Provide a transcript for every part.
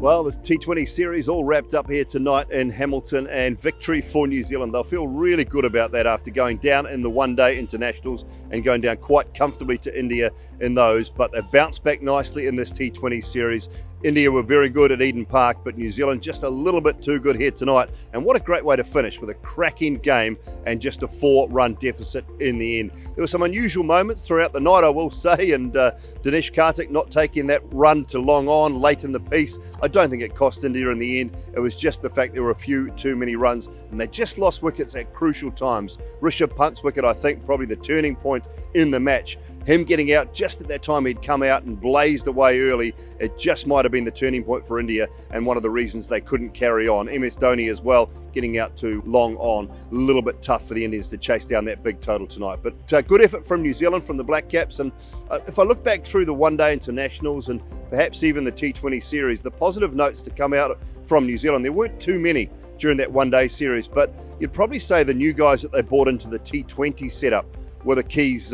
Well, this T20 series all wrapped up here tonight in Hamilton, and victory for New Zealand. They'll feel really good about that after going down in the one-day internationals and going down quite comfortably to India in those, but they've bounced back nicely in this T20 series. India were very good at Eden Park, but New Zealand just a little bit too good here tonight. And what a great way to finish with a cracking game and just a 4-run deficit in the end. There were some unusual moments throughout the night, I will say, and Dinesh Karthik not taking that run to long on late in the piece. I don't think it cost India in the end. It was just the fact there were a few too many runs, and they just lost wickets at crucial times. Rishabh Pant's wicket, I think, probably the turning point in the match. Him getting out just at that time, he'd come out and blazed away early. It just might have been the turning point for India and one of the reasons they couldn't carry on. MS Dhoni as well, getting out too long on. A little bit tough for the Indians to chase down that big total tonight. But good effort from New Zealand, from the Black Caps. And if I look back through the one-day internationals and perhaps even the T20 series, the positive notes to come out from New Zealand, there weren't too many during that one-day series. But you'd probably say the new guys that they brought into the T20 setup were the keys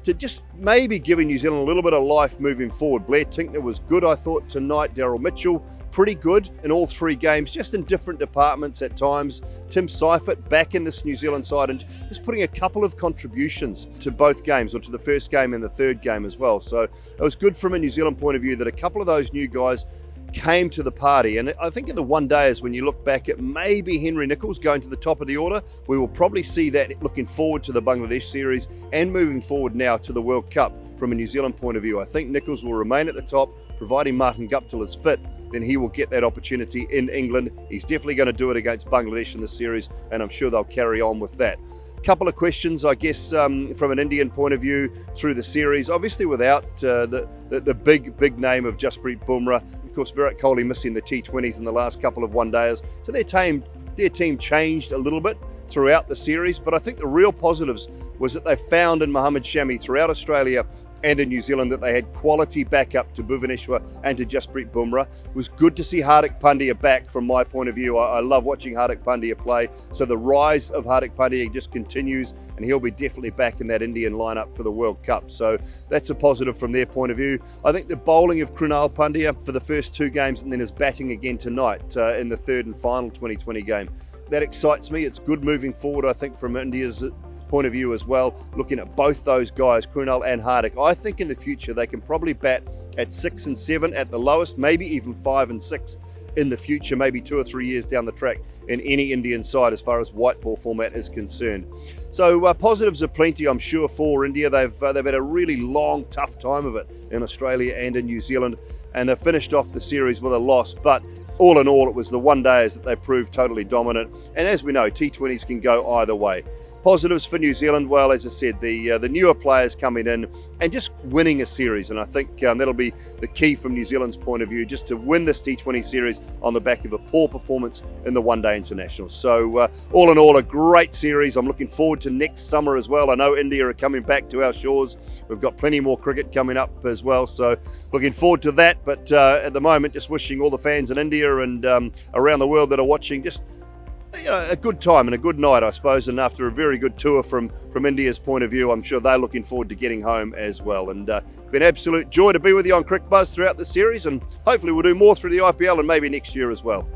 to just maybe giving New Zealand a little bit of life moving forward. Blair Tinkner was good, I thought, tonight. Daryl Mitchell, pretty good in all three games, just in different departments at times. Tim Seifert back in this New Zealand side and just putting a couple of contributions to both games, or to the first game and the third game as well. So it was good from a New Zealand point of view that a couple of those new guys came to the party. And I think in the one days, when you look back at maybe Henry Nicholls going to the top of the order, we will probably see that looking forward to the Bangladesh series and moving forward now to the World Cup from a New Zealand point of view. I think Nicholls will remain at the top, providing Martin Guptill is fit. Then he will get that opportunity in England. He's definitely going to do it against Bangladesh in the series, and I'm sure they'll carry on with that. Couple of questions, I guess, from an Indian point of view through the series. Obviously, without the big name of Jasprit Bumrah, of course, Virat Kohli missing the T20s in the last couple of one-dayers. So their team changed a little bit throughout the series. But I think the real positives was that they found in Mohammed Shami throughout Australia and in New Zealand that they had quality backup to Bhuvaneshwar and to Jasprit Bumrah. It was good to see Hardik Pandya back from my point of view. I love watching Hardik Pandya play. So the rise of Hardik Pandya just continues, and he'll be definitely back in that Indian lineup for the World Cup. So that's a positive from their point of view. I think the bowling of Krunal Pandya for the first two games and then his batting again tonight in the third and final 2020 game. That excites me. It's good moving forward, I think, from India's point of view as well, looking at both those guys, Krunal and Hardik. I think in the future they can probably bat at 6 and 7 at the lowest, maybe even 5 and 6 in the future, maybe 2 or 3 years down the track in any Indian side as far as white ball format is concerned. So positives are plenty, I'm sure, for India. They've had a really long, tough time of it in Australia and in New Zealand, and they've finished off the series with a loss. But all in all, it was the one days that they proved totally dominant. And as we know, T20s can go either way. Positives for New Zealand, well, as I said, the newer players coming in and just winning a series. And I think that'll be the key from New Zealand's point of view, just to win this T20 series on the back of a poor performance in the one-day internationals. So all in all, a great series. I'm looking forward to next summer as well. I know India are coming back to our shores. We've got plenty more cricket coming up as well. So looking forward to that. But at the moment, just wishing all the fans in India and around the world that are watching just a good time and a good night, I suppose. And after a very good tour from India's point of view, I'm sure they're looking forward to getting home as well. And it's been an absolute joy to be with you on Cricket Buzz throughout the series, and hopefully we'll do more through the IPL and maybe next year as well.